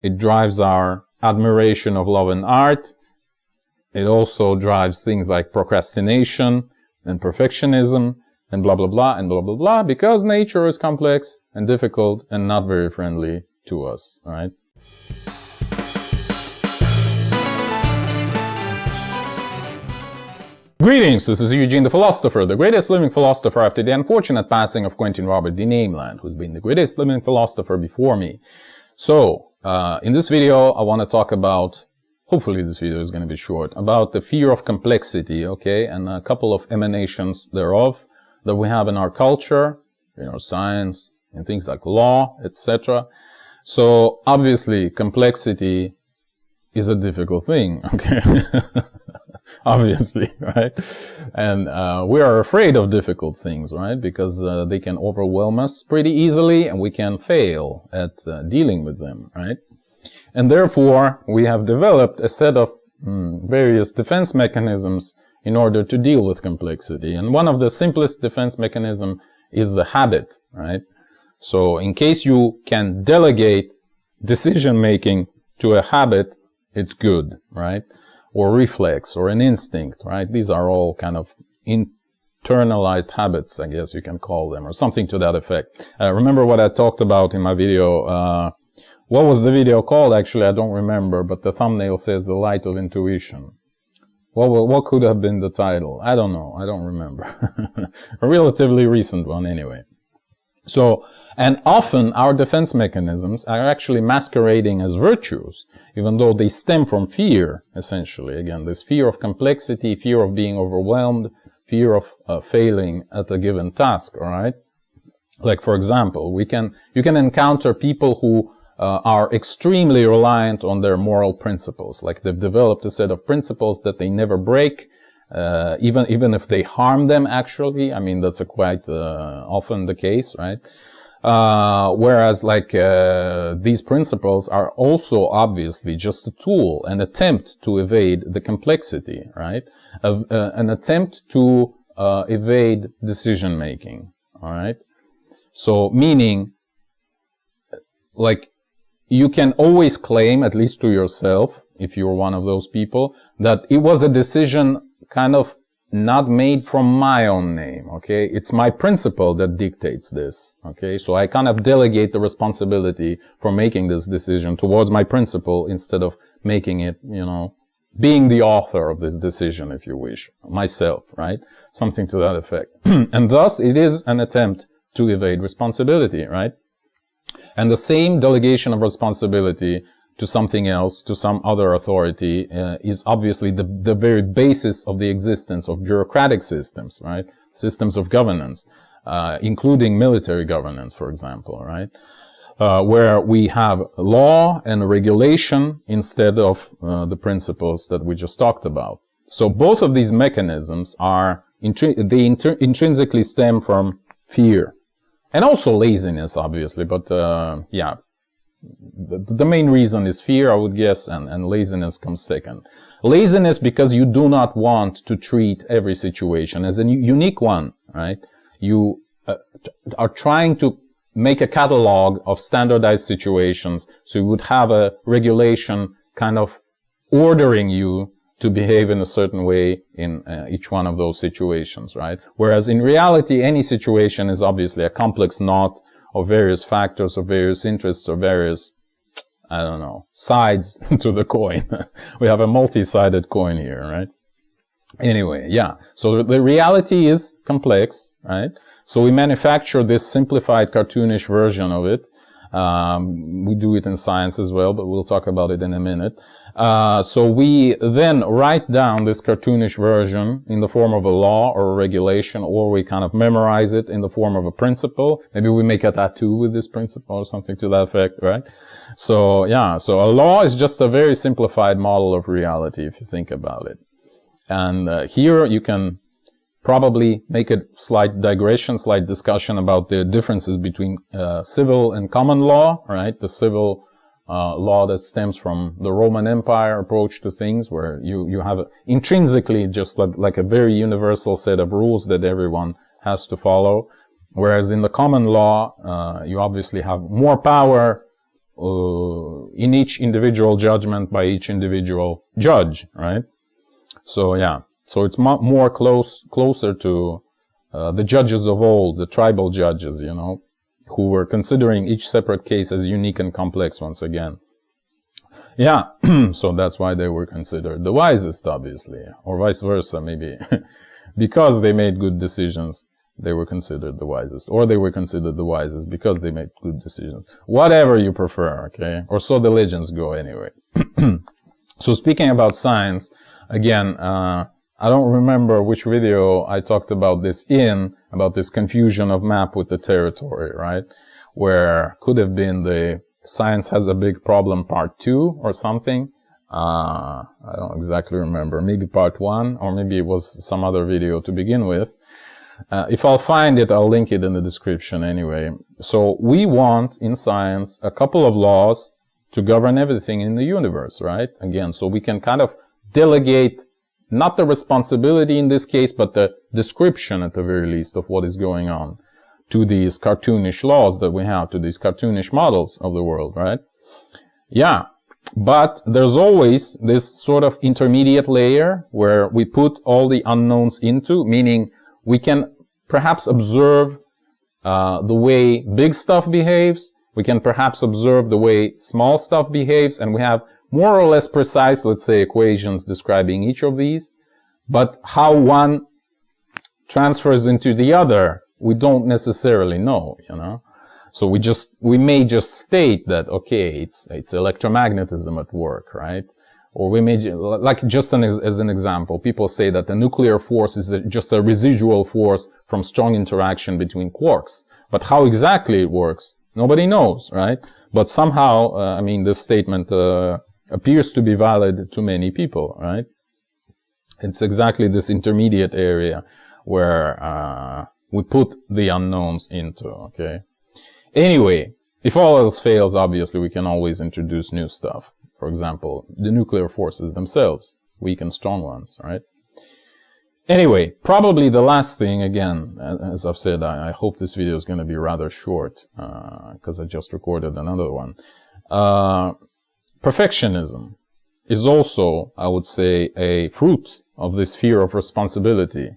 It drives our admiration of love and art. It also drives things like procrastination and perfectionism and blah, blah, blah, and blah, blah, blah, because nature is complex and difficult and not very friendly to us, all right? Greetings, this is Eugene the Philosopher, the greatest living philosopher after the unfortunate passing of Quentin Robert D. Nameland, who's been the greatest living philosopher before me. So, in this video, I want to talk about, hopefully this video is going to be short, about the fear of complexity, okay, and a couple of emanations thereof that we have in our culture, in our science, and things like law, etc. So, obviously, complexity is a difficult thing, okay? Obviously, right? And we are afraid of difficult things, right? Because they can overwhelm us pretty easily and we can fail at dealing with them, right? And therefore, we have developed a set of various defense mechanisms in order to deal with complexity. And one of the simplest defense mechanisms is the habit, right? So in case you can delegate decision-making to a habit, it's good, right? Or reflex, or an instinct, right? These are all kind of internalized habits, I guess you can call them, or something to that effect. Remember what I talked about in my video, what was the video called? Actually, I don't remember, but the thumbnail says The Light of Intuition. What could have been the title? I don't know, I don't remember. A relatively recent one anyway. So, and often our defense mechanisms are actually masquerading as virtues, even though they stem from fear, essentially. Again, this fear of complexity, fear of being overwhelmed, fear of failing at a given task, all right? Like, for example, you can encounter people who are extremely reliant on their moral principles. Like, they've developed a set of principles that they never break, even if they harm them, actually. I mean, that's quite often the case, right? Whereas, like, these principles are also obviously just a tool, an attempt to evade the complexity, right? An attempt to evade decision making, all right? So, meaning, like, you can always claim, at least to yourself, if you're one of those people, that it was a decision kind of not made from my own name, okay? It's my principle that dictates this, okay? So I kind of delegate the responsibility for making this decision towards my principle instead of making it, you know, being the author of this decision, if you wish, myself, right? Something to that effect. And thus, it is an attempt to evade responsibility, right? And the same delegation of responsibility to something else, to some other authority, is obviously the very basis of the existence of bureaucratic systems, right? Systems of governance, including military governance, for example, right? Where we have law and regulation instead of the principles that we just talked about. So both of these mechanisms are, intrinsically stem from fear. And also laziness, obviously, but yeah. The main reason is fear, I would guess, and laziness comes second. Laziness because you do not want to treat every situation as a unique one, right? You are trying to make a catalog of standardized situations, so you would have a regulation kind of ordering you to behave in a certain way in each one of those situations, right? Whereas in reality, any situation is obviously a complex knot of various factors, of various interests, or various, I don't know, sides to the coin. We have a multi-sided coin here, right? Anyway, yeah. So the reality is complex, right? So we manufacture this simplified cartoonish version of it. We do it in science as well, but we'll talk about it in a minute. So we then write down this cartoonish version in the form of a law or a regulation, or we kind of memorize it in the form of a principle. Maybe we make a tattoo with this principle or something to that effect, right? So, yeah, so a law is just a very simplified model of reality, if you think about it. And here you can probably make a slight digression, slight discussion about the differences between civil and common law, right? The civil law that stems from the Roman Empire approach to things, where you have intrinsically just like a very universal set of rules that everyone has to follow. Whereas in the common law, you obviously have more power in each individual judgment by each individual judge, right? So yeah, so it's more closer to the judges of old, the tribal judges, you know, who were considering each separate case as unique and complex once again. Yeah, so that's why they were considered the wisest, obviously, or vice versa, maybe. Because they made good decisions, they were considered the wisest, or they were considered the wisest because they made good decisions. Whatever you prefer, okay? Or so the legends go anyway. So speaking about science, again, I don't remember which video I talked about this about this confusion of map with the territory, right? Where could have been the Science Has a Big Problem Part 2 or something. I don't exactly remember. Maybe Part 1, or maybe it was some other video to begin with. If I'll find it, I'll link it in the description anyway. So we want, in science, a couple of laws to govern everything in the universe, right? Again, so we can kind of delegate not the responsibility in this case, but the description at the very least of what is going on to these cartoonish laws that we have, to these cartoonish models of the world, right? Yeah, but there's always this sort of intermediate layer where we put all the unknowns into, meaning we can perhaps observe the way big stuff behaves, we can perhaps observe the way small stuff behaves, and we have more or less precise, let's say, equations describing each of these, but how one transfers into the other, we don't necessarily know, you know. So we may just state that, okay, it's electromagnetism at work, right? Or we may, like just as an example, people say that the nuclear force is just a residual force from strong interaction between quarks. But how exactly it works, nobody knows, right? But somehow, I mean, this statement appears to be valid to many people, right? It's exactly this intermediate area where we put the unknowns into, okay? Anyway, if all else fails, obviously, we can always introduce new stuff. For example, the nuclear forces themselves, weak and strong ones, right? Anyway, probably the last thing, again, as I've said, I hope this video is going to be rather short, because I just recorded another one. Perfectionism is also, I would say, a fruit of this fear of responsibility.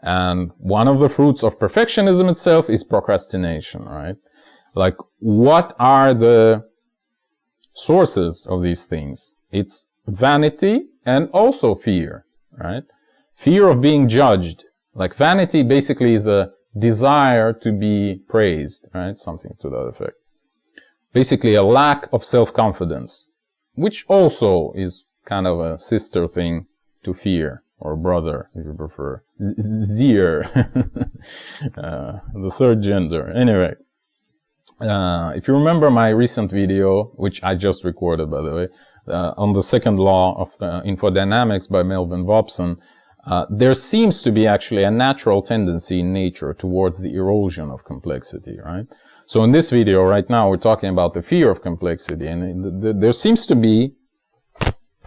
And one of the fruits of perfectionism itself is procrastination, right? Like, what are the sources of these things? It's vanity and also fear, right? Fear of being judged. Like, vanity basically is a desire to be praised, right? Something to that effect. Basically a lack of self-confidence, which also is kind of a sister thing to fear, or brother, if you prefer. Zier. The third gender. Anyway. If you remember my recent video, which I just recorded, by the way, on the second law of infodynamics by Melvin Vopson, there seems to be actually a natural tendency in nature towards the erosion of complexity, right? So in this video right now, we're talking about the fear of complexity, and there seems to be,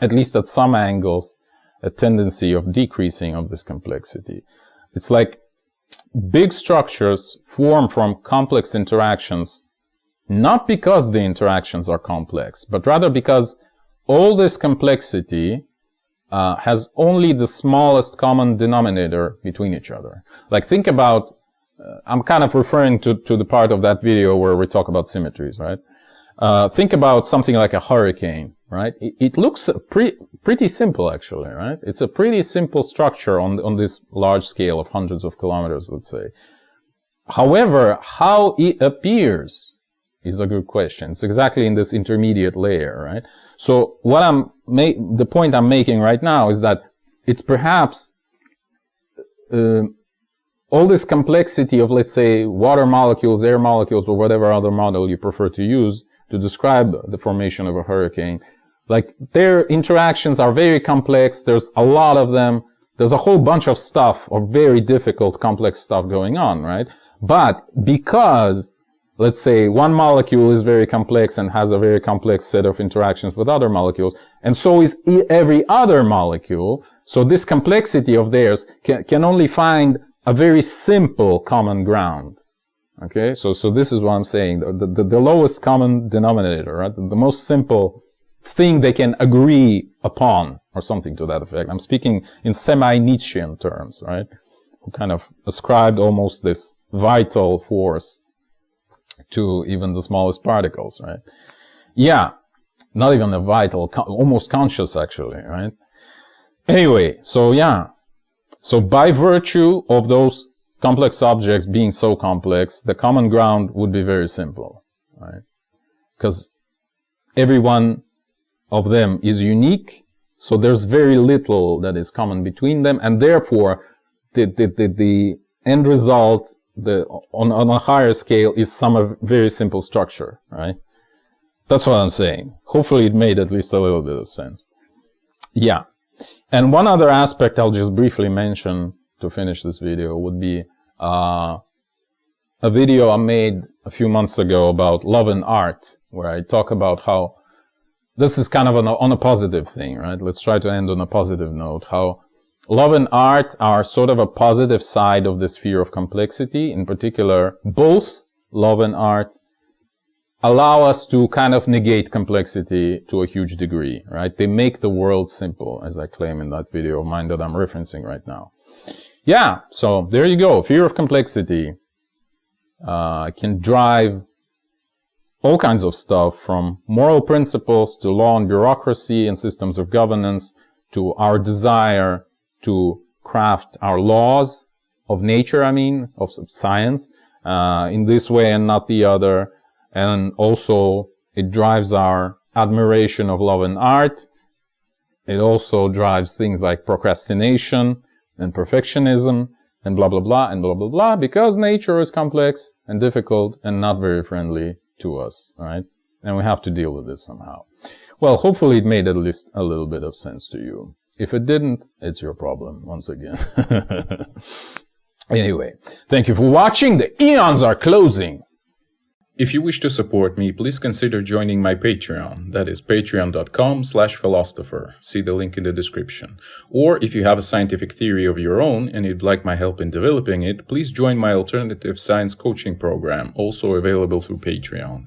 at least at some angles, a tendency of decreasing of this complexity. It's like big structures form from complex interactions, not because the interactions are complex, but rather because all this complexity has only the smallest common denominator between each other. Like, think about, I'm kind of referring to the part of that video where we talk about symmetries, right? Think about something like a hurricane, right? It looks pretty simple, actually, right? It's a pretty simple structure on this large scale of hundreds of kilometers, let's say. However, how it appears is a good question. It's exactly in this intermediate layer, right? So what the point I'm making right now is that it's perhaps all this complexity of, let's say, water molecules, air molecules, or whatever other model you prefer to use to describe the formation of a hurricane. Like, their interactions are very complex. There's a lot of them. There's a whole bunch of stuff, or very difficult, complex stuff going on, right? But because, let's say, one molecule is very complex and has a very complex set of interactions with other molecules, and so is every other molecule, so this complexity of theirs can only find a very simple common ground, Okay, so this is what I'm saying. The lowest common denominator, right? The most simple thing they can agree upon, or something to that effect. I'm speaking in semi-Nietzschean terms, right? Who kind of ascribed almost this vital force to even the smallest particles, right? Yeah, not even a vital, almost conscious actually, right? Anyway, so yeah. So by virtue of those complex objects being so complex, the common ground would be very simple, right? Because every one of them is unique, so there's very little that is common between them, and therefore the end result on a higher scale is some very simple structure, right? That's what I'm saying. Hopefully it made at least a little bit of sense. Yeah. And one other aspect I'll just briefly mention to finish this video would be a video I made a few months ago about love and art, where I talk about how this is kind of on a positive thing, right? Let's try to end on a positive note. How love and art are sort of a positive side of this sphere of complexity. In particular, both love and art allow us to kind of negate complexity to a huge degree, right? They make the world simple, as I claim in that video of mine that I'm referencing right now. Yeah, so there you go. Fear of complexity can drive all kinds of stuff, from moral principles to law and bureaucracy and systems of governance, to our desire to craft our laws of nature, of science, in this way and not the other. And also it drives our admiration of love and art. It also drives things like procrastination and perfectionism and blah, blah, blah, and blah, blah, blah, because nature is complex and difficult and not very friendly to us, right? And we have to deal with this somehow. Well, hopefully it made at least a little bit of sense to you. If it didn't, it's your problem, once again. Anyway, thank you for watching. The eons are closing. If you wish to support me, please consider joining my Patreon. That is patreon.com/philosopher. See the link in the description. Or if you have a scientific theory of your own and you'd like my help in developing it, please join my alternative science coaching program, also available through Patreon.